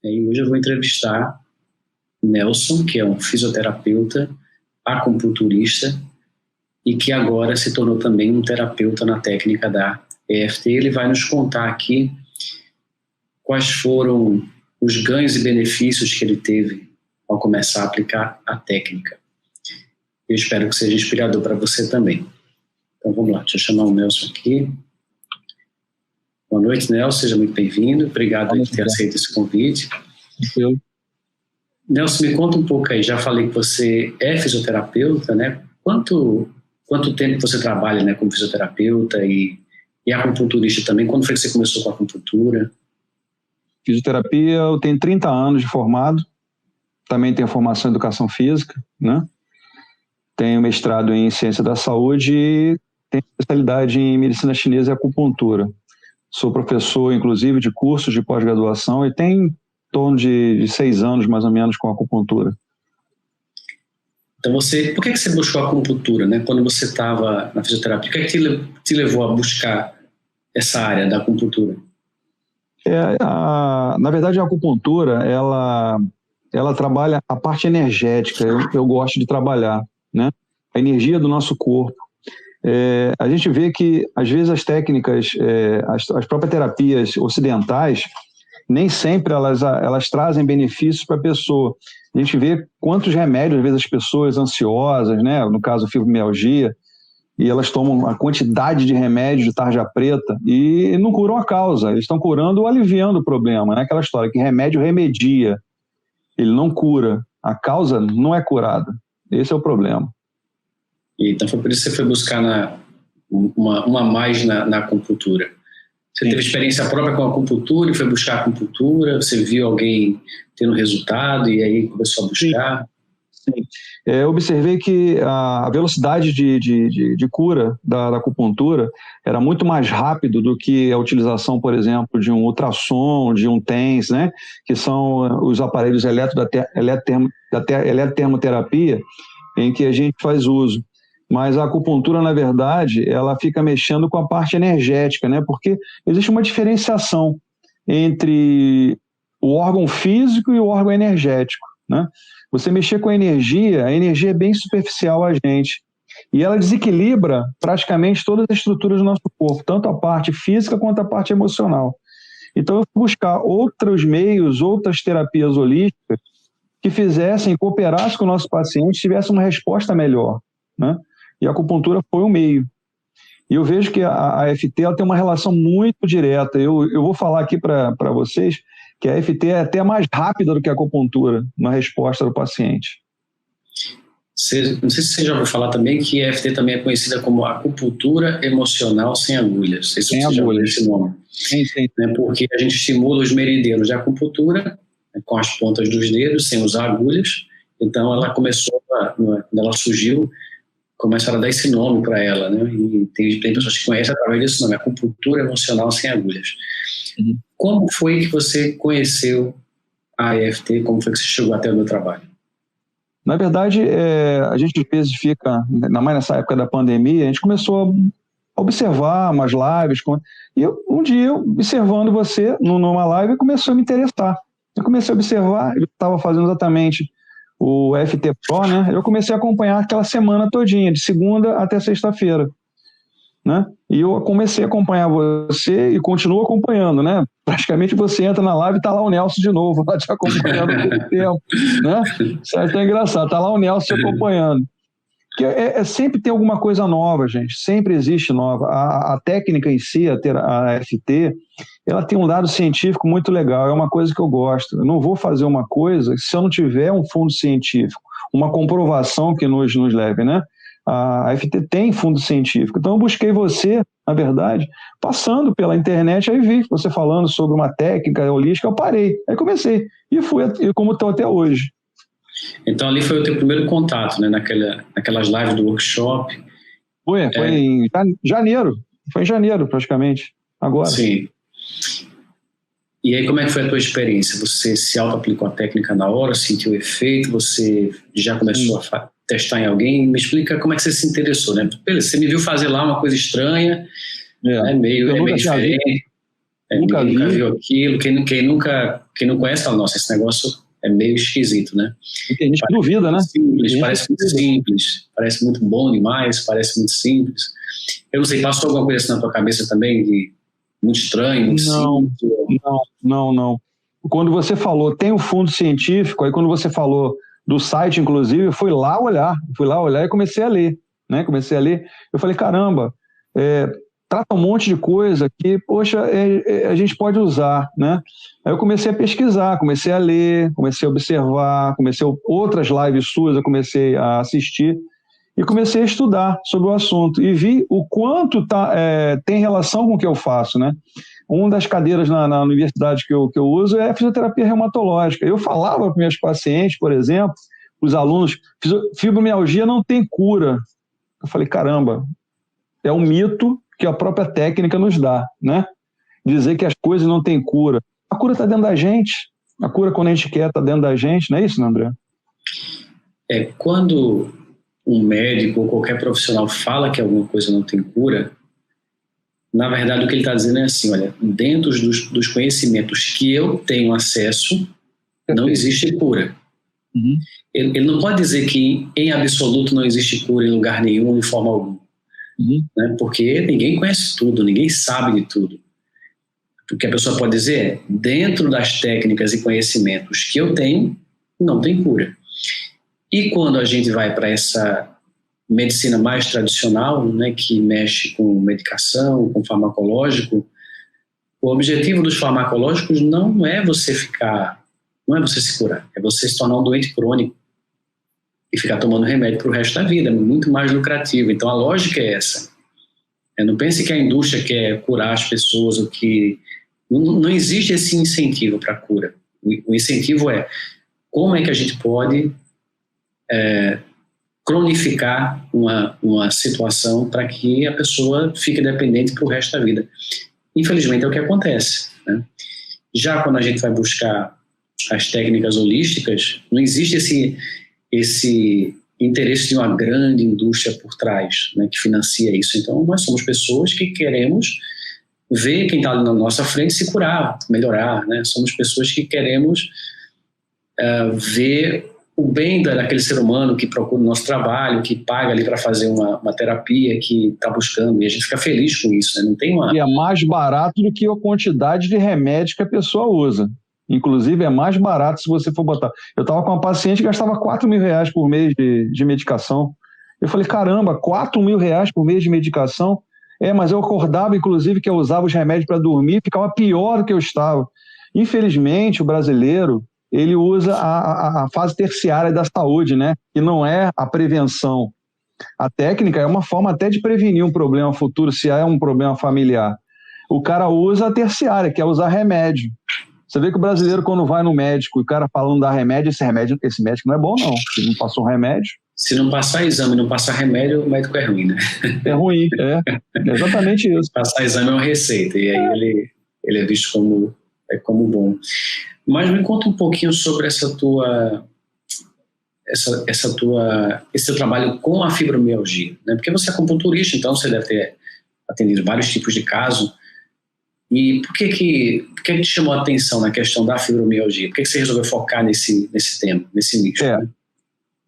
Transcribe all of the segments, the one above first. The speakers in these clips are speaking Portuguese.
E hoje eu vou entrevistar Nelson, que é um fisioterapeuta, acupunturista e que agora se tornou também um terapeuta na técnica da EFT. Ele vai nos contar aqui quais foram os ganhos e benefícios que ele teve ao começar a aplicar a técnica. Eu espero que seja inspirador para você também. Então vamos lá, deixa eu chamar o Nelson aqui. Boa noite, Nelson, seja muito bem-vindo. Obrigado por ter aceito esse convite. Nelson, me conta um pouco aí, já falei que você é fisioterapeuta, né? Quanto tempo você trabalha, né, como fisioterapeuta e acupunturista também? Quando foi que você começou com a acupuntura? Fisioterapia, eu tenho 30 anos de formado, também tenho formação em educação física, né? Tenho mestrado em ciência da saúde e tenho especialidade em medicina chinesa e acupuntura. Sou professor, inclusive, de cursos de pós-graduação e tenho em torno de 6 anos, mais ou menos, com acupuntura. Então, por que você buscou a acupuntura, né? Quando você estava na fisioterapia, o que é que te levou a buscar essa área da acupuntura? Na verdade, a acupuntura, ela trabalha a parte energética, eu gosto de trabalhar, né? A energia do nosso corpo. A gente vê que, às vezes, as técnicas, as próprias terapias ocidentais, nem sempre elas trazem benefícios para a pessoa. A gente vê quantos remédios, às vezes, as pessoas ansiosas, né? No caso, fibromialgia, e elas tomam a quantidade de remédios de tarja preta e não curam a causa, eles estão curando ou aliviando o problema, né? Aquela história que remédio remedia, ele não cura, a causa não é curada, esse é o problema. Então foi por isso que você foi buscar uma mais na acupuntura. Você teve experiência própria com a acupuntura e foi buscar a acupuntura, você viu alguém tendo resultado e aí começou a buscar? Sim. Eu observei que a velocidade de cura da acupuntura era muito mais rápido do que a utilização, por exemplo, de um ultrassom, de um TENS, né? Que são os aparelhos eletrotermoterapia em que a gente faz uso. Mas a acupuntura, na verdade, ela fica mexendo com a parte energética, né? Porque existe uma diferenciação entre o órgão físico e o órgão energético, né? Você mexer com a energia é bem superficial a gente. E ela desequilibra praticamente todas as estruturas do nosso corpo, tanto a parte física quanto a parte emocional. Então eu fui buscar outros meios, outras terapias holísticas que cooperassem com o nosso paciente, tivesse uma resposta melhor, né? E a acupuntura foi um meio. E eu vejo que a AFT ela tem uma relação muito direta. Eu vou falar aqui para vocês que a AFT é até mais rápida do que a acupuntura na resposta do paciente. Não sei se você já ouviu falar também que a AFT também é conhecida como acupuntura emocional sem agulhas. Não sei se você já ouviu esse nome. Sim. Porque a gente estimula os meridianos de acupuntura, né, com as pontas dos dedos, sem usar agulhas. Então ela começou, quando ela surgiu, começaram a dar esse nome para ela, né? E tem pessoas que conhecem através desse nome, acupuntura emocional sem agulhas. Uhum. Como foi que você conheceu a EFT? Como foi que você chegou até o meu trabalho? Na verdade, a gente às vezes fica, ainda mais nessa época da pandemia, a gente começou a observar umas lives, e um dia, observando você numa live, começou a me interessar. Eu comecei a observar, eu estava fazendo exatamente o FT Pro, né? Eu comecei a acompanhar aquela semana todinha, de segunda até sexta-feira, né? E eu comecei a acompanhar você e continuo acompanhando, né? Praticamente você entra na live e tá lá o Nelson de novo, lá te acompanhando todo tempo, né? Isso é até engraçado, tá lá o Nelson te acompanhando. Porque sempre tem alguma coisa nova, gente, sempre existe nova. A técnica em si, a FT, ela tem um dado científico muito legal, é uma coisa que eu gosto. Eu não vou fazer uma coisa se eu não tiver um fundo científico, uma comprovação que nos leve, né? A FT tem fundo científico. Então eu busquei você, na verdade, passando pela internet, aí vi você falando sobre uma técnica holística, eu parei, aí comecei, e fui como estou até hoje. Então ali foi o teu primeiro contato, né? Naquelas lives do workshop. Foi em janeiro, foi em janeiro praticamente, agora. Sim. E aí como é que foi a tua experiência? Você se auto-aplicou a técnica na hora, sentiu o efeito, você já começou a testar em alguém? Me explica como é que você se interessou, né? Beleza, você me viu fazer lá uma coisa estranha, né? meio diferente. Nunca ninguém nunca vi. viu aquilo, quem não conhece fala, nossa, esse negócio é meio esquisito, né? E tem gente que duvida, né? Simples, parece muito simples, parece muito bom demais, parece muito simples. Eu não sei, passou alguma coisa assim na tua cabeça também, de muito estranho, muito simples? Não. Quando você falou, tem o fundo científico, aí quando você falou do site, inclusive, eu fui lá olhar e comecei a ler, né? Eu falei, caramba, trata um monte de coisa que, poxa, a gente pode usar, né? Aí eu comecei a pesquisar, comecei a ler, comecei a observar, outras lives suas eu comecei a assistir e comecei a estudar sobre o assunto e vi o quanto tem relação com o que eu faço, né? Uma das cadeiras na universidade que eu uso é a fisioterapia reumatológica. Eu falava para meus pacientes, por exemplo, os alunos, fibromialgia não tem cura. Eu falei, caramba, é um mito que a própria técnica nos dá, né? Dizer que as coisas não têm cura. A cura está dentro da gente. A cura, quando a gente quer, está dentro da gente. Não é isso, né, André? Quando um médico ou qualquer profissional fala que alguma coisa não tem cura, na verdade o que ele está dizendo é assim, olha, dentro dos conhecimentos que eu tenho acesso, não existe cura. Uhum. Ele não pode dizer que em absoluto não existe cura em lugar nenhum, de forma alguma. Uhum. Né? Porque ninguém conhece tudo, ninguém sabe de tudo. O que a pessoa pode dizer é, dentro das técnicas e conhecimentos que eu tenho, não tem cura. E quando a gente vai para essa medicina mais tradicional, né, que mexe com medicação, com farmacológico, o objetivo dos farmacológicos não é você se curar, é você se tornar um doente crônico e ficar tomando remédio para o resto da vida, é muito mais lucrativo. Então a lógica é essa. Não pense que a indústria quer curar as pessoas, ou que não existe esse incentivo para a cura. O incentivo é como é que a gente pode cronificar uma situação para que a pessoa fique dependente para o resto da vida. Infelizmente é o que acontece, né? Já quando a gente vai buscar as técnicas holísticas, não existe esse interesse de uma grande indústria por trás, né, que financia isso. Então nós somos pessoas que queremos ver quem está ali na nossa frente se curar, melhorar, né? Somos pessoas que queremos ver o bem daquele ser humano que procura o nosso trabalho, que paga ali para fazer uma terapia, que está buscando, e a gente fica feliz com isso, né? Não tem E é mais barato do que a quantidade de remédio que a pessoa usa. Inclusive, é mais barato se você for botar. Eu estava com uma paciente que gastava R$4.000 por mês de medicação. Eu falei, caramba, R$4.000 por mês de medicação? Mas eu acordava, inclusive, que eu usava os remédios para dormir, ficava pior do que eu estava. Infelizmente, o brasileiro, ele usa a fase terciária da saúde, né? Que não é a prevenção. A técnica é uma forma até de prevenir um problema futuro, se é um problema familiar. O cara usa a terciária, que é usar remédio. Você vê que o brasileiro, quando vai no médico, o cara falando da remédio, esse médico não é bom, não. Se não passou remédio. Se não passar exame, não passar remédio, o médico é ruim, né? É ruim, é exatamente isso. Passar exame é uma receita, e aí ele é visto como bom. Mas me conta um pouquinho sobre esse seu trabalho com a fibromialgia, né? Porque você é acupunturista, então você deve ter atendido vários tipos de casos. E por que te chamou a atenção na questão da fibromialgia? Por que você resolveu focar nesse tema, nesse nicho? Né?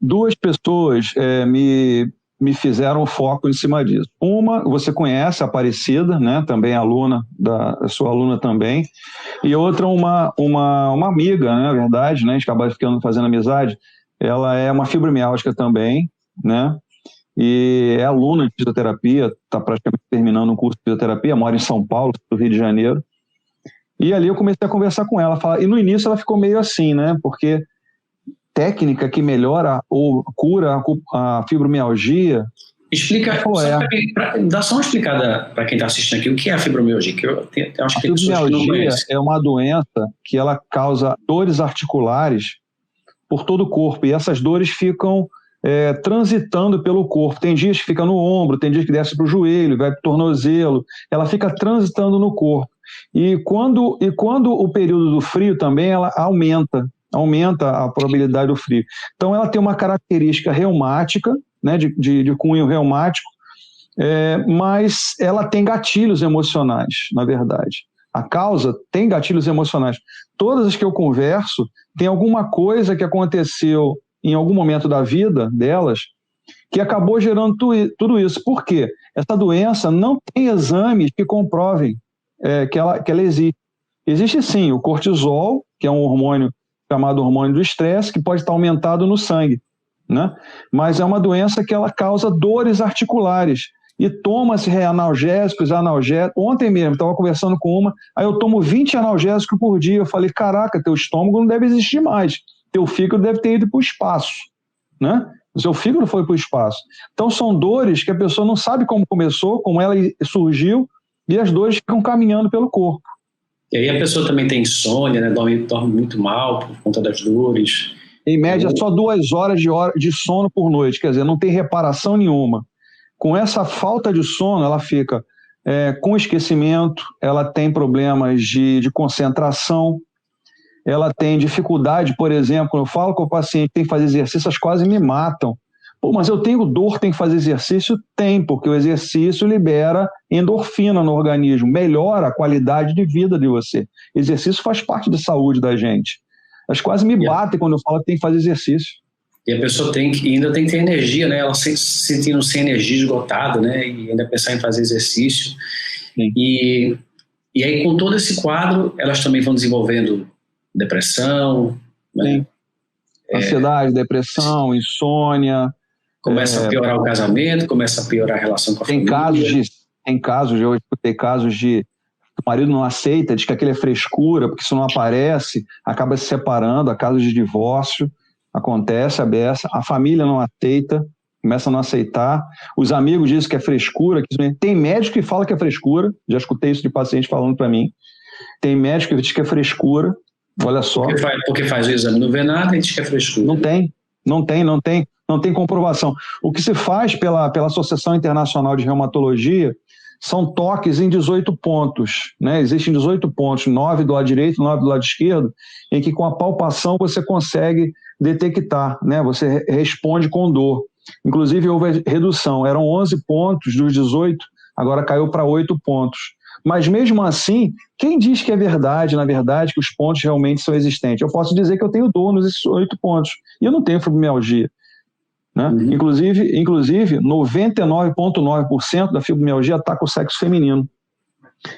Duas pessoas me fizeram foco em cima disso. Uma, você conhece, a Aparecida, né? Também aluna, a sua aluna também. E outra, uma amiga, né? Na verdade, né? A gente acabou fazendo amizade. Ela é uma fibromialgia também, né? E é aluna de fisioterapia, está praticamente terminando um curso de fisioterapia, mora em São Paulo, do Rio de Janeiro. E ali eu comecei a conversar com ela. E no início ela ficou meio assim, né? Porque técnica que melhora ou cura a fibromialgia. Explica, dá só uma explicada para quem está assistindo aqui, o que é a fibromialgia? Que eu acho que a fibromialgia é uma doença que ela causa dores articulares por todo o corpo, e essas dores ficam transitando pelo corpo. Tem dias que fica no ombro, tem dias que desce para o joelho, vai para o tornozelo, ela fica transitando no corpo. E quando o período do frio também, ela aumenta a probabilidade do frio. Então ela tem uma característica reumática, né, de cunho reumático, mas ela tem gatilhos emocionais, na verdade. A causa tem gatilhos emocionais. Todas as que eu converso, tem alguma coisa que aconteceu em algum momento da vida delas que acabou gerando tudo isso. Por quê? Essa doença não tem exames que comprovem que ela existe. Existe sim o cortisol, que é um hormônio chamado hormônio do estresse, que pode estar aumentado no sangue, né? Mas é uma doença que ela causa dores articulares. E toma-se analgésicos. Ontem mesmo, estava conversando com uma, aí eu tomo 20 analgésicos por dia. Eu falei, caraca, teu estômago não deve existir mais. Teu fígado deve ter ido para o espaço, né? O seu fígado foi para o espaço. Então, são dores que a pessoa não sabe como começou, como ela surgiu, e as dores ficam caminhando pelo corpo. E aí a pessoa também tem insônia, né? Dorme muito mal por conta das dores. Em média, só 2 horas de sono por noite, quer dizer, não tem reparação nenhuma. Com essa falta de sono, ela fica com esquecimento, ela tem problemas de concentração, ela tem dificuldade, por exemplo, quando eu falo com o paciente tem que fazer exercício, elas quase me matam. Pô, mas eu tenho dor, tem que fazer exercício? Tem, porque o exercício libera endorfina no organismo, melhora a qualidade de vida de você. Exercício faz parte da saúde da gente. Elas quase me batem quando eu falo que tem que fazer exercício. E a pessoa ainda tem que ter energia, né? Ela se sentindo sem energia, esgotada, né? E ainda pensar em fazer exercício. E aí, com todo esse quadro, elas também vão desenvolvendo depressão, né? Ansiedade, depressão, insônia. Começa a piorar o casamento, começa a piorar a relação com a família. Tem casos, eu escutei casos de o marido não aceita, diz que aquilo é frescura, porque isso não aparece, acaba se separando, há casos de divórcio, acontece a beça, a família não aceita, começa a não aceitar, os amigos dizem que é frescura, tem médico que fala que é frescura, já escutei isso de paciente falando para mim, tem médico que diz que é frescura, olha só. Porque faz o exame, não vê nada e diz que é frescura. Não tem comprovação. O que se faz pela Associação Internacional de Reumatologia são toques em 18 pontos, né? Existem 18 pontos, 9 do lado direito, 9 do lado esquerdo, em que com a palpação você consegue detectar, né? Você responde com dor. Inclusive houve redução, eram 11 pontos dos 18, agora caiu para 8 pontos. Mas mesmo assim, quem diz que é verdade, na verdade, que os pontos realmente são existentes? Eu posso dizer que eu tenho dor nesses 8 pontos, e eu não tenho fibromialgia. Né? Uhum. Inclusive 99,9% da fibromialgia ataca o sexo feminino.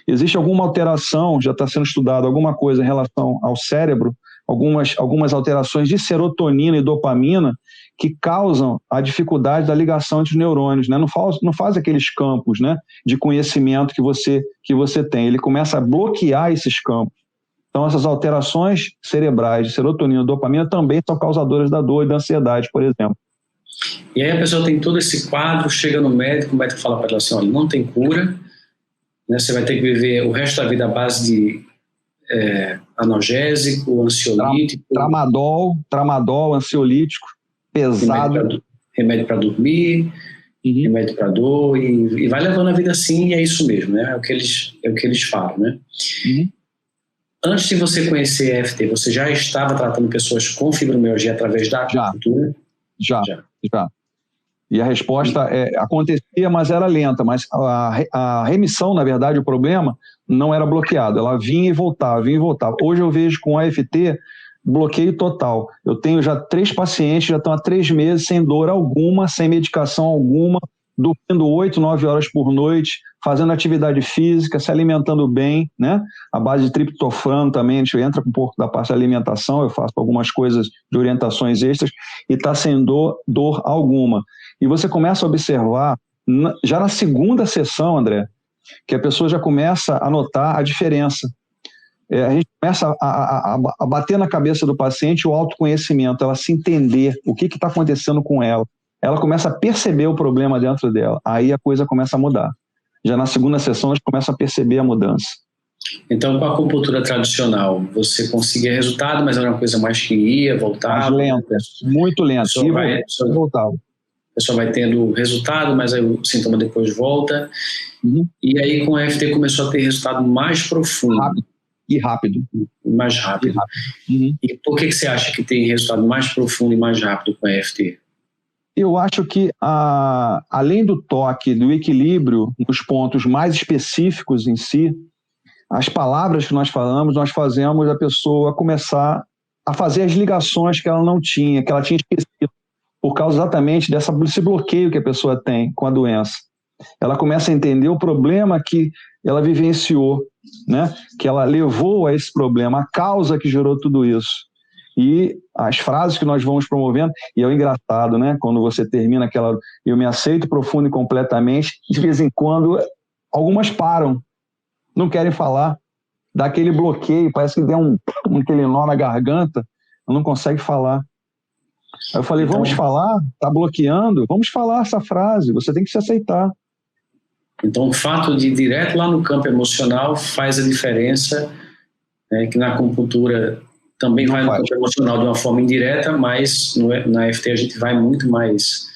Existe alguma alteração, já está sendo estudado, alguma coisa em relação ao cérebro, algumas alterações de serotonina e dopamina que causam a dificuldade da ligação entre os neurônios, né? Não faz aqueles campos, né, de conhecimento que você tem, ele começa a bloquear esses campos. Então essas alterações cerebrais de serotonina e dopamina também são causadoras da dor e da ansiedade, por exemplo. E aí a pessoa tem todo esse quadro, chega no médico, o médico fala para ela assim, olha, não tem cura, né, você vai ter que viver o resto da vida à base de analgésico, ansiolítico. Tramadol, ansiolítico, pesado. Remédio para dormir, remédio para dor, e vai levando a vida assim, e é isso mesmo, né? É o que eles falam, né? Uhum. Antes de você conhecer EFT, você já estava tratando pessoas com fibromialgia através da acupuntura? Já. E a resposta acontecia, mas era lenta. Mas a remissão, na verdade, o problema não era bloqueado. Ela vinha e voltava. Hoje eu vejo com a EFT bloqueio total. Eu tenho já 3 pacientes, já estão há 3 meses sem dor alguma, sem medicação alguma, dormindo 8, 9 horas por noite, fazendo atividade física, se alimentando bem, né? A base de triptofano também, a gente entra um pouco da parte da alimentação, eu faço algumas coisas de orientações extras e está sem dor alguma. E você começa a observar, já na segunda sessão, André, que a pessoa já começa a notar a diferença. A gente começa a bater na cabeça do paciente o autoconhecimento, ela se entender o que está acontecendo com ela. Ela começa a perceber o problema dentro dela. Aí a coisa começa a mudar. Já na segunda sessão, a gente começa a perceber a mudança. Então, com a acupuntura tradicional, você conseguia resultado, mas era uma coisa mais que ia, voltava? Mais lenta, muito lenta. Voltava. A pessoa vai tendo resultado, mas aí o sintoma depois volta. Uhum. E aí, com a EFT, começou a ter resultado mais profundo. Rápido. Mais rápido. Uhum. E por que você acha que tem resultado mais profundo e mais rápido com a EFT? Eu acho que, além do toque, do equilíbrio nos pontos mais específicos em si, as palavras que nós falamos, nós fazemos a pessoa começar a fazer as ligações que ela não tinha, que ela tinha esquecido, por causa exatamente desse bloqueio que a pessoa tem com a doença. Ela começa a entender o problema que ela vivenciou, né? Que ela levou a esse problema, a causa que gerou tudo isso. E as frases que nós vamos promovendo, e é o engraçado, né? Quando você termina aquela eu me aceito profundo e completamente, de vez em quando algumas param, não querem falar, dá aquele bloqueio, parece que deu aquele nó na garganta, não consegue falar. Aí eu falei, vamos falar, tá bloqueando, vamos falar essa frase, você tem que se aceitar. Então, o fato de ir direto lá no campo emocional faz a diferença, né, que na acupuntura também vai no campo emocional de uma forma indireta, mas na EFT a gente vai muito mais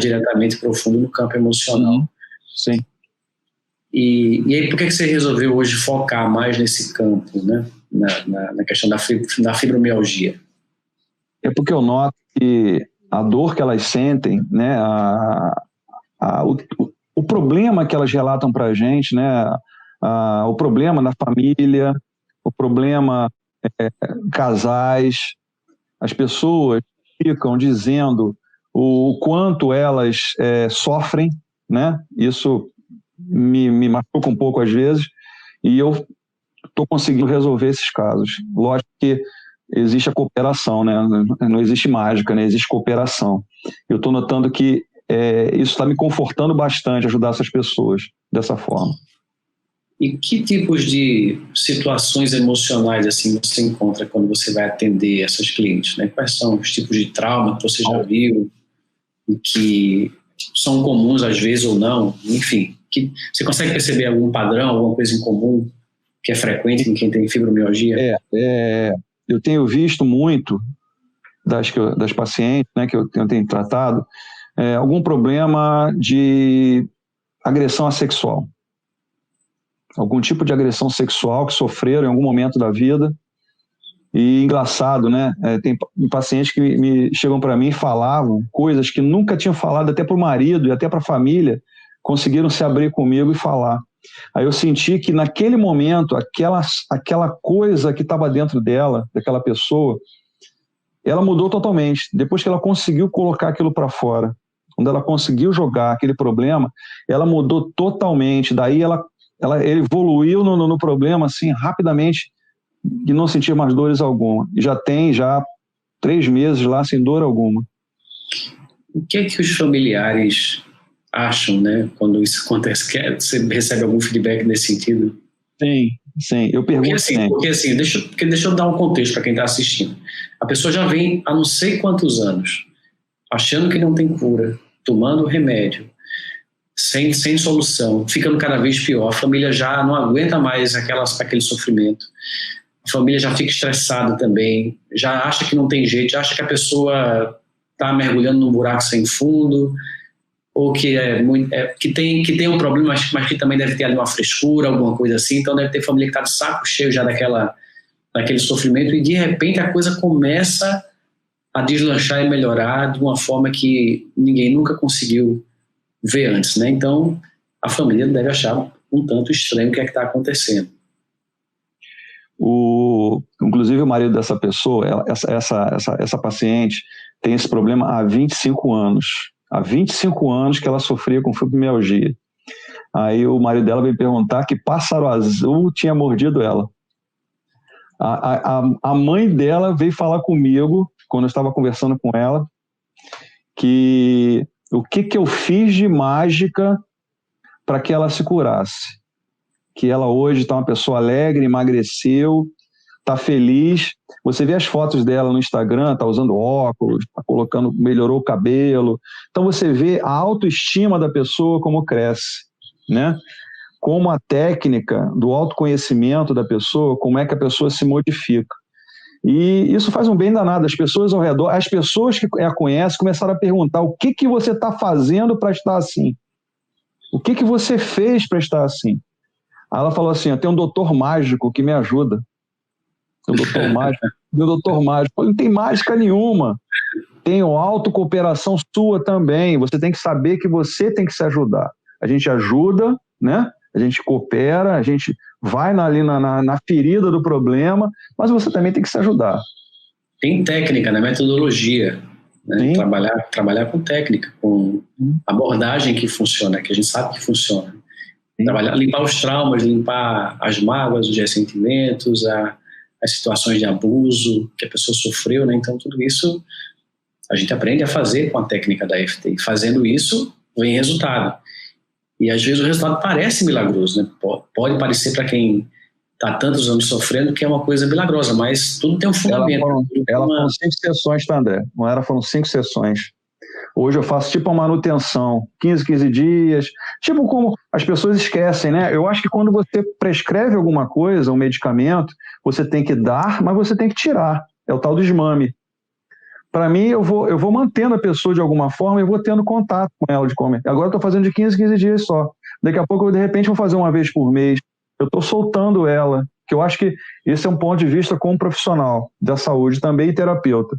diretamente profundo no campo emocional. Sim. E aí, por que você resolveu hoje focar mais nesse campo, né, na questão da fibromialgia? É porque eu noto que a dor que elas sentem, né, o problema que elas relatam para a gente, né, o problema da família, o problema casais, as pessoas ficam dizendo o quanto elas sofrem, né, isso me machuca um pouco às vezes, e eu estou conseguindo resolver esses casos. Lógico que existe a cooperação, né? Não existe mágica, né? Existe cooperação. Eu estou notando que isso está me confortando bastante, ajudar essas pessoas dessa forma. E que tipos de situações emocionais assim você encontra quando você vai atender essas clientes, né? Quais são os tipos de trauma que você já viu e que são comuns às vezes ou não? Enfim, você consegue perceber algum padrão, alguma coisa em comum que é frequente em quem tem fibromialgia? Eu tenho visto muito das pacientes, né, que eu tenho tratado, algum problema de agressão sexual. Algum tipo de agressão sexual que sofreram em algum momento da vida. E engraçado, né? Tem pacientes que me chegam para mim e falavam coisas que nunca tinham falado até para o marido e até para a família, conseguiram se abrir comigo e falar. Aí eu senti que naquele momento, aquela coisa que estava dentro dela, daquela pessoa, ela mudou totalmente. Depois que ela conseguiu colocar aquilo para fora, quando ela conseguiu jogar aquele problema, ela mudou totalmente. Daí ela evoluiu no problema assim rapidamente e não sentia mais dores alguma. E já tem 3 meses lá sem dor alguma. O que é que os familiares acham, né, quando isso acontece? Você recebe algum feedback nesse sentido? Sim, eu pergunto. Porque assim, deixa eu dar um contexto para quem está assistindo. A pessoa já vem há não sei quantos anos achando que não tem cura, tomando remédio, sem solução, ficando cada vez pior. A família já não aguenta mais aquele sofrimento. A família já fica estressada também, já acha que não tem jeito, já acha que a pessoa está mergulhando num buraco sem fundo, ou que tem um problema, mas que também deve ter ali uma frescura, alguma coisa assim. Então deve ter família que está de saco cheio já daquele sofrimento, e de repente a coisa começa a deslanchar e melhorar de uma forma que ninguém nunca conseguiu ver antes, né? Então a família deve achar um tanto estranho o que é que está acontecendo. Inclusive o marido dessa pessoa, essa paciente, tem esse problema há 25 anos. Há 25 anos que ela sofria com fibromialgia. Aí o marido dela veio perguntar que pássaro azul tinha mordido ela. A mãe dela veio falar comigo, quando eu estava conversando com ela, que o que eu fiz de mágica para que ela se curasse. Que ela hoje está uma pessoa alegre, emagreceu, está feliz. Você vê as fotos dela no Instagram, está usando óculos, melhorou o cabelo. Então você vê a autoestima da pessoa como cresce, né? Como a técnica do autoconhecimento da pessoa, como é que a pessoa se modifica. E isso faz um bem danado. As pessoas ao redor, as pessoas que a conhecem começaram a perguntar: o que você está fazendo para estar assim? O que você fez para estar assim? Aí ela falou assim: eu tenho um doutor mágico que me ajuda. Meu doutor mágico. Não tem mágica nenhuma. Tem autocooperação sua também. Você tem que saber que você tem que se ajudar. A gente ajuda, né? A gente coopera, a gente vai ali na ferida do problema, mas você também tem que se ajudar. Tem técnica, né? Metodologia, né? Trabalhar com técnica, com abordagem que funciona, que a gente sabe que funciona. Limpar os traumas, limpar as mágoas, os ressentimentos, as situações de abuso que a pessoa sofreu, né? Então tudo isso a gente aprende a fazer com a técnica da EFT, e fazendo isso vem resultado. E às vezes o resultado parece milagroso, né? Pode parecer para quem está tantos anos sofrendo que é uma coisa milagrosa, mas tudo tem um fundamento. Foram 5 sessões, tá, André? Não era, foram 5 sessões. Hoje eu faço tipo uma manutenção, 15 dias, tipo como as pessoas esquecem, né? Eu acho que quando você prescreve alguma coisa, um medicamento, você tem que dar, mas você tem que tirar. É o tal do desmame. Para mim, eu vou mantendo a pessoa de alguma forma e vou tendo contato com ela de comer. Agora eu estou fazendo de 15 dias só. Daqui a pouco, de repente, vou fazer uma vez por mês. Eu estou soltando ela, que eu acho que esse é um ponto de vista como profissional da saúde também e terapeuta.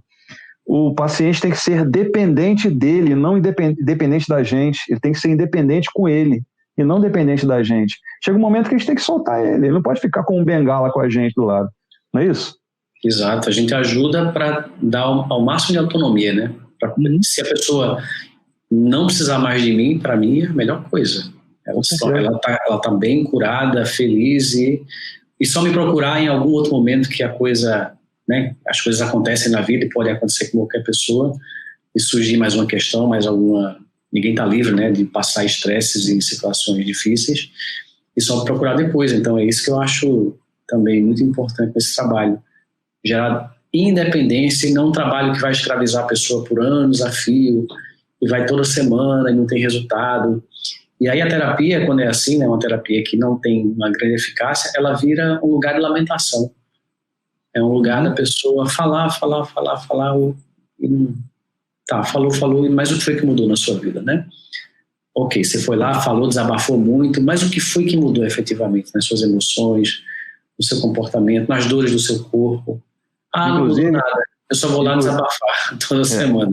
O paciente tem que ser dependente dele, não independente da gente. Ele tem que ser independente com ele e não dependente da gente. Chega um momento que a gente tem que soltar ele. Ele não pode ficar com um bengala com a gente do lado. Não é isso? Exato. A gente ajuda para dar ao máximo de autonomia, né? Se a pessoa não precisar mais de mim, para mim é a melhor coisa. Ela tá bem curada, feliz e só me procurar em algum outro momento que a coisa... Né? As coisas acontecem na vida e pode acontecer com qualquer pessoa e surgir mais uma questão, mais alguma... Ninguém está livre, né, de passar estresses em situações difíceis e só procurar depois. Então é isso que eu acho também muito importante nesse trabalho. Gerar independência e não um trabalho que vai escravizar a pessoa por anos a fio e vai toda semana e não tem resultado. E aí a terapia, quando é assim, né, uma terapia que não tem uma grande eficácia, ela vira um lugar de lamentação. É um lugar da pessoa falar, e tá, falou, mas o que foi que mudou na sua vida, né? Ok, você foi lá, falou, desabafou muito, mas o que foi que mudou efetivamente nas suas emoções, no seu comportamento, nas dores do seu corpo? Não mudou nada, eu só vou lá desabafar toda semana.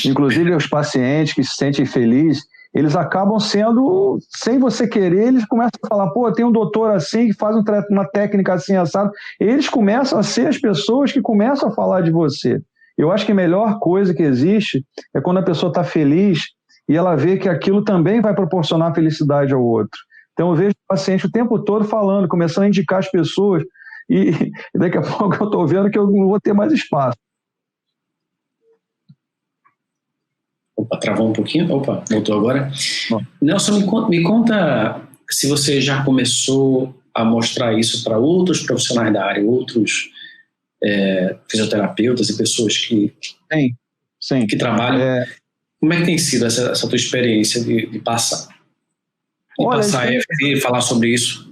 Inclusive os pacientes que se sentem felizes, eles acabam sendo, sem você querer, eles começam a falar, pô, tem um doutor assim que faz uma técnica assim, assado. Eles começam a ser as pessoas que começam a falar de você. Eu acho que a melhor coisa que existe é quando a pessoa está feliz e ela vê que aquilo também vai proporcionar felicidade ao outro. Então eu vejo o paciente o tempo todo falando, começando a indicar as pessoas e daqui a pouco eu estou vendo que eu não vou ter mais espaço. Opa, travou um pouquinho. Opa, voltou agora. Bom. Nelson, me conta se você já começou a mostrar isso para outros profissionais da área, outros fisioterapeutas e pessoas que trabalham. Como é que tem sido essa tua experiência de passar? Passar EFT, falar sobre isso?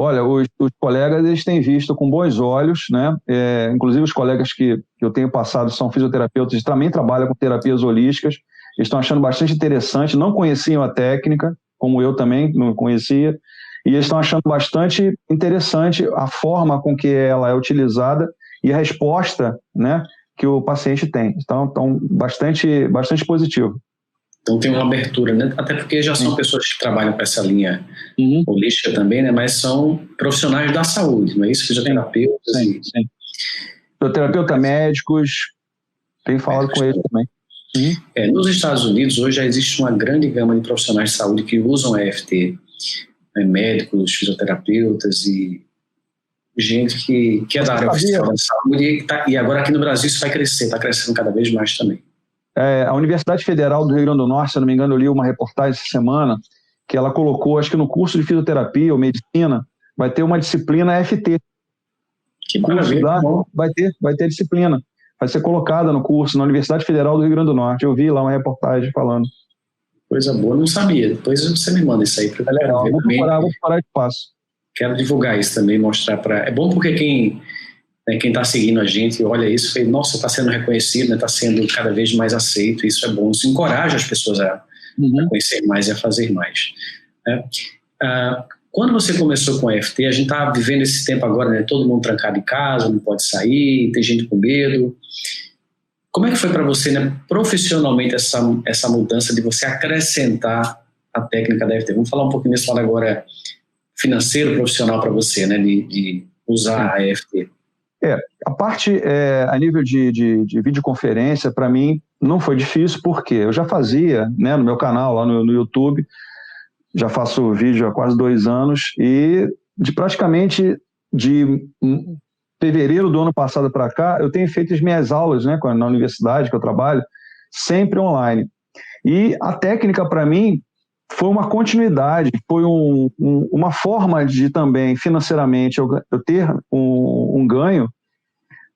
Olha, os colegas eles têm visto com bons olhos, né? Inclusive os colegas que eu tenho passado são fisioterapeutas e também trabalham com terapias holísticas, eles estão achando bastante interessante, não conheciam a técnica, como eu também não conhecia, e eles estão achando bastante interessante a forma com que ela é utilizada e a resposta, né, que o paciente tem. Então bastante positivo. Então tem uma abertura, né? Até porque já são pessoas que trabalham com essa linha holística também, né? Mas são profissionais da saúde, não é isso? Fisioterapeutas. Sim. Fisioterapeuta, médicos, tenho falado com eles também. Nos Estados Unidos hoje já existe uma grande gama de profissionais de saúde que usam a EFT, né? Médicos, fisioterapeutas e gente que é da área oficial da saúde e agora aqui no Brasil isso vai crescer, está crescendo cada vez mais também. A Universidade Federal do Rio Grande do Norte, se não me engano, eu li uma reportagem essa semana que ela colocou, acho que no curso de fisioterapia ou medicina, vai ter uma disciplina EFT. Que maravilha. Vai ter disciplina. Vai ser colocada no curso na Universidade Federal do Rio Grande do Norte. Eu vi lá uma reportagem falando. Coisa boa, não sabia. Depois você me manda isso aí para eu legal, ver. Vou procurar espaço. Quero divulgar isso também, mostrar para... É bom porque quem está seguindo a gente olha isso e fala, nossa, está sendo reconhecido, está sendo cada vez mais aceito, isso é bom, isso encoraja as pessoas a conhecer mais e a fazer mais. Né? Quando você começou com a EFT, a gente está vivendo esse tempo agora, né? Todo mundo trancado em casa, não pode sair, tem gente com medo. Como é que foi para você, né, profissionalmente, essa mudança de você acrescentar a técnica da EFT? Vamos falar um pouquinho nesse lado agora financeiro profissional para você, né, de usar a EFT? A parte a nível de videoconferência, para mim, não foi difícil, porque eu já fazia, né, no meu canal, lá no YouTube, já faço vídeo há quase 2 anos, e praticamente de fevereiro do ano passado para cá, eu tenho feito as minhas aulas, né, na universidade que eu trabalho, sempre online. E a técnica, para mim, foi uma continuidade, foi uma forma de também, financeiramente, eu ter um ganho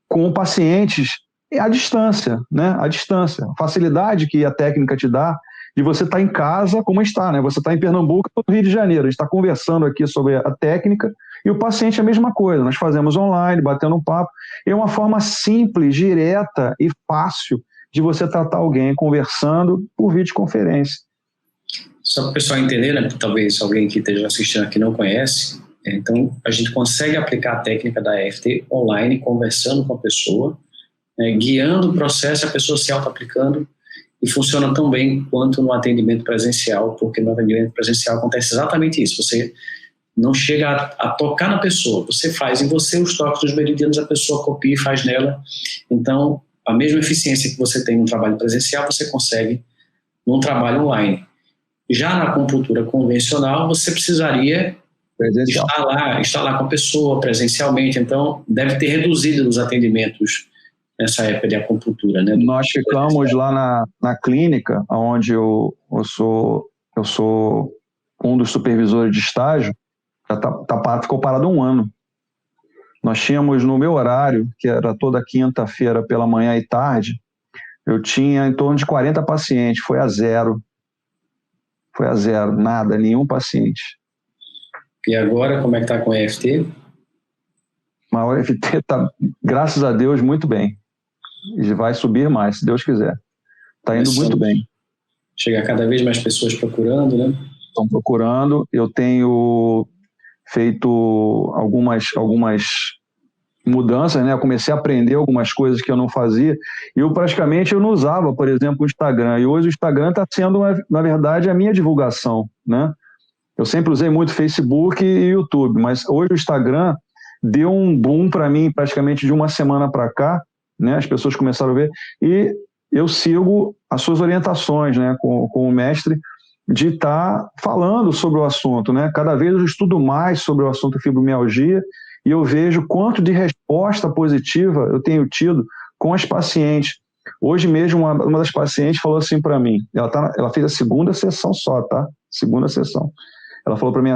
com pacientes à distância, né? À distância. A facilidade que a técnica te dá de você estar em casa como está, né? Você está em Pernambuco, no Rio de Janeiro. A gente está conversando aqui sobre a técnica e o paciente é a mesma coisa. Nós fazemos online, batendo um papo. É uma forma simples, direta e fácil de você tratar alguém conversando por videoconferência. Só para o pessoal entender, né, talvez alguém que esteja assistindo aqui não conhece, então a gente consegue aplicar a técnica da EFT online, conversando com a pessoa, guiando o processo, a pessoa se auto-aplicando, e funciona tão bem quanto no atendimento presencial, porque no atendimento presencial acontece exatamente isso, você não chega a tocar na pessoa, você faz em você os toques dos meridianos, a pessoa copia e faz nela, então a mesma eficiência que você tem no trabalho presencial, você consegue num trabalho online. Já na acupuntura convencional, você precisaria estar lá com a pessoa presencialmente, então deve ter reduzido os atendimentos nessa época de acupuntura, né? Nós ficamos lá na clínica, onde eu sou um dos supervisores de estágio, ficou parado 1 ano. Nós tínhamos no meu horário, que era toda quinta-feira pela manhã e tarde, eu tinha em torno de 40 pacientes, foi a zero, nada, nenhum paciente. E agora, como é que está com o EFT? Mas o EFT está, graças a Deus, muito bem. E vai subir mais, se Deus quiser. Está indo muito bem. Chega cada vez mais pessoas procurando, né? Estão procurando. Eu tenho feito algumas mudanças, né? Eu comecei a aprender algumas coisas que eu não fazia. Eu praticamente não usava, por exemplo, o Instagram. E hoje o Instagram está sendo, na verdade, a minha divulgação, né? Eu sempre usei muito Facebook e YouTube, mas hoje o Instagram deu um boom para mim praticamente de 1 semana para cá, né? As pessoas começaram a ver e eu sigo as suas orientações, né? Com o mestre, de estar falando sobre o assunto, né? Cada vez eu estudo mais sobre o assunto fibromialgia e eu vejo quanto de resposta positiva eu tenho tido com as pacientes. Hoje mesmo, uma das pacientes falou assim para mim, ela fez a 2ª sessão só, tá? 2ª sessão. Ela falou para mim,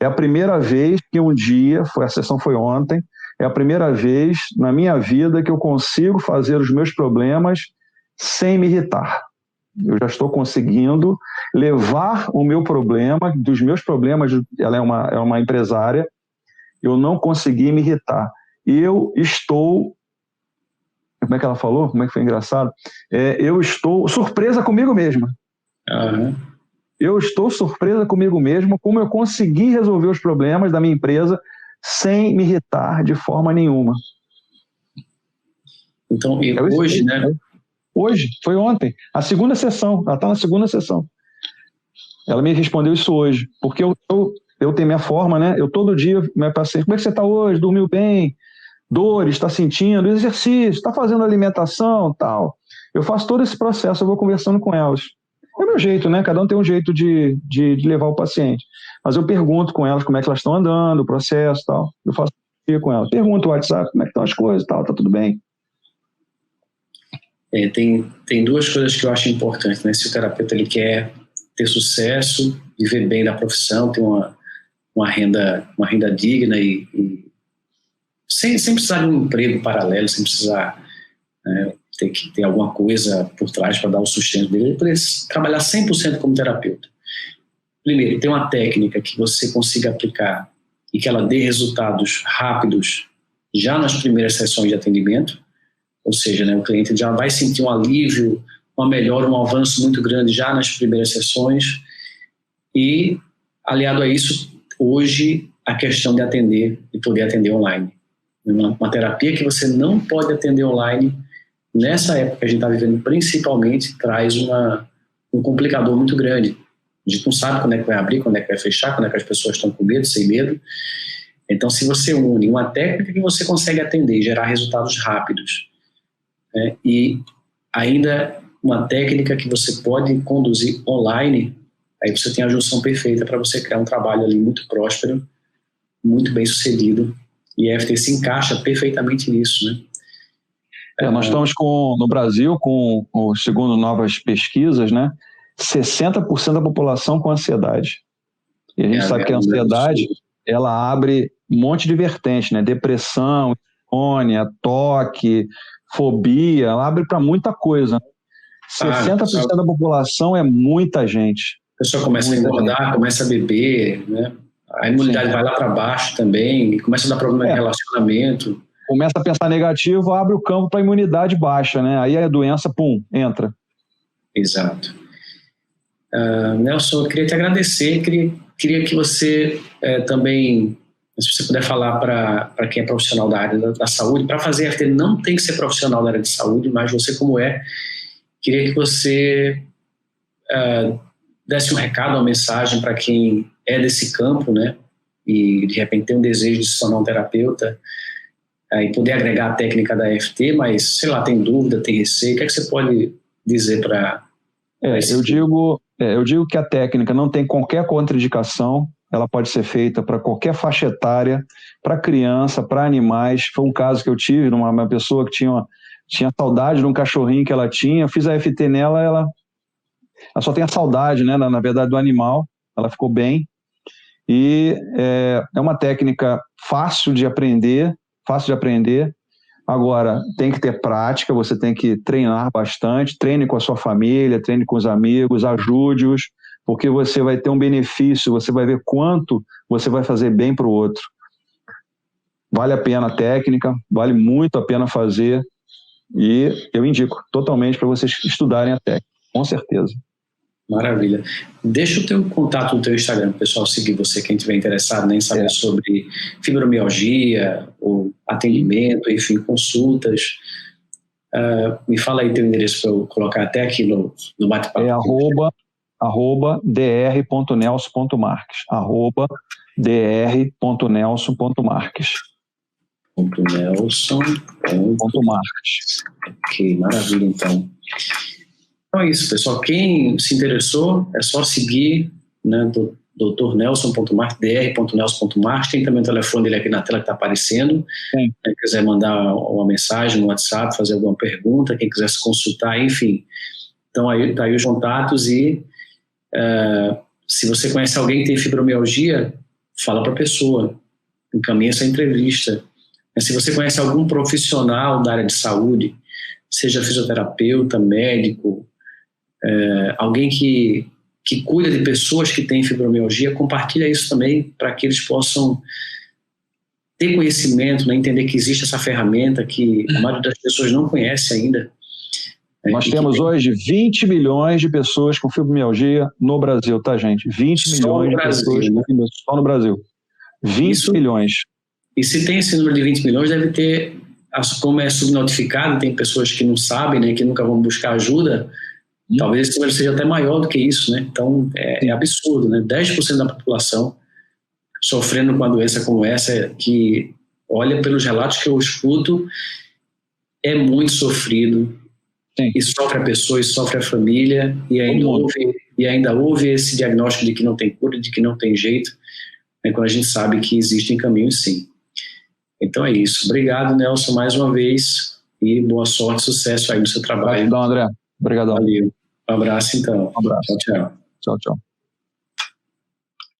é a primeira vez que um dia, a sessão foi ontem, é a primeira vez na minha vida que eu consigo fazer os meus problemas sem me irritar. Eu já estou conseguindo levar o meu problema, dos meus problemas, ela é uma empresária, eu não consegui me irritar. Eu estou, como é que ela falou? Como é que foi engraçado? Eu estou surpresa comigo mesma. Uhum. Eu estou surpresa comigo mesmo, como eu consegui resolver os problemas da minha empresa sem me irritar de forma nenhuma. Então, e hoje, né? Hoje, foi ontem, a 2ª sessão, ela está na 2ª sessão. Ela me respondeu isso hoje, porque eu tenho minha forma, né? Eu todo dia, minha paciente, como é que você está hoje? Dormiu bem? Dores, está sentindo? Exercício, está fazendo alimentação, tal. Eu faço todo esse processo, eu vou conversando com elas. É o meu jeito, né? Cada um tem um jeito de levar o paciente. Mas eu pergunto com elas como é que elas estão andando, o processo e tal. Eu faço com elas. Pergunto no WhatsApp como é que estão as coisas e tal, tá tudo bem? Tem 2 coisas que eu acho importantes, né? Se o terapeuta ele quer ter sucesso, viver bem da profissão, ter uma renda digna e sem precisar de um emprego paralelo, sem precisar ter que ter alguma coisa por trás para dar o sustento dele, ele poder trabalhar 100% como terapeuta. Primeiro, ter uma técnica que você consiga aplicar e que ela dê resultados rápidos já nas primeiras sessões de atendimento, ou seja, né, o cliente já vai sentir um alívio, uma melhora, um avanço muito grande já nas primeiras sessões. E, aliado a isso, hoje, a questão de atender e poder atender online. Uma terapia que você não pode atender online, nessa época que a gente está vivendo, principalmente, traz um complicador muito grande, A gente não sabe quando é que vai abrir, quando é que vai fechar, quando é que as pessoas estão com medo, sem medo. Então, se você une uma técnica que você consegue atender e gerar resultados rápidos, né, e ainda uma técnica que você pode conduzir online, aí você tem a junção perfeita para você criar um trabalho ali muito próspero, muito bem sucedido, e a EFT se encaixa perfeitamente nisso, né? Nós estamos no Brasil, segundo novas pesquisas, né, 60% da população com ansiedade. E a gente sabe que a ansiedade, ela abre um monte de vertentes, né? Depressão, insônia, toque, fobia, ela abre para muita coisa. 60% da população é muita gente. A pessoa começa a engordar, começa a beber, né? A imunidade vai lá para baixo também, começa a dar problema de relacionamento. Começa a pensar negativo, abre o campo para a imunidade baixa, né? Aí a doença, entra. Exato. Nelson, eu queria te agradecer, queria que você também, se você puder falar para quem é profissional da área da saúde, para fazer EFT não tem que ser profissional da área de saúde, mas você como queria que você desse um recado, uma mensagem para quem é desse campo, né, e de repente tem um desejo de se tornar um terapeuta, e poder agregar a técnica da EFT, mas, sei lá, tem dúvida, tem receio, o que é que você pode dizer para eu digo que a técnica não tem qualquer contraindicação, ela pode ser feita para qualquer faixa etária, para criança, para animais. Foi um caso que eu tive, uma pessoa que tinha saudade de um cachorrinho que ela tinha, eu fiz a EFT nela, ela só tem a saudade, né, na verdade, do animal, ela ficou bem. E é uma técnica fácil de aprender. Agora, tem que ter prática, você tem que treinar bastante, treine com a sua família, treine com os amigos, ajude-os, porque você vai ter um benefício, você vai ver quanto você vai fazer bem para o outro. Vale a pena a técnica, vale muito a pena fazer, e eu indico totalmente para vocês estudarem a técnica, com certeza. Maravilha. Deixa o teu contato no teu Instagram, o pessoal seguir você, quem estiver interessado em saber sobre fibromialgia, ou atendimento, enfim, consultas. Me fala aí teu endereço para eu colocar até aqui no bate-papo. É @dr.nelson.marques. @dr.nelson.marques. .nelson.marques. Ok, maravilha, então. Então é isso, pessoal. Quem se interessou, é só seguir, né, do Dr. Nelson.marques, dr.nelson.marques. Tem também o telefone dele aqui na tela que está aparecendo. Quem quiser mandar uma mensagem no WhatsApp, fazer alguma pergunta, quem quiser se consultar, enfim. Então tá aí os contatos e se você conhece alguém que tem fibromialgia, fala para a pessoa, encaminha essa entrevista. Mas se você conhece algum profissional da área de saúde, seja fisioterapeuta, médico, alguém que cuida de pessoas que têm fibromialgia, compartilha isso também para que eles possam ter conhecimento, né, entender que existe essa ferramenta que a maioria das pessoas não conhece ainda. Nós temos hoje 20 milhões de pessoas com fibromialgia no Brasil, tá, gente? 20 milhões de pessoas só no Brasil. 20 milhões. E se tem esse número de 20 milhões, deve ter, como é subnotificado, tem pessoas que não sabem, né, que nunca vão buscar ajuda. Talvez esse número seja até maior do que isso, né? Então é absurdo, né? 10% da população sofrendo com uma doença como essa, que, olha, pelos relatos que eu escuto, é muito sofrido. Sim. E sofre a pessoa, e sofre a família, e ainda houve esse diagnóstico de que não tem cura, de que não tem jeito, né, quando a gente sabe que existem caminhos sim. Então é isso. Obrigado, Nelson, mais uma vez, e boa sorte, sucesso aí no seu trabalho. Obrigado, André. Obrigadão. Valeu. Um abraço, então. Um abraço. Tchau, tchau. Tchau, tchau.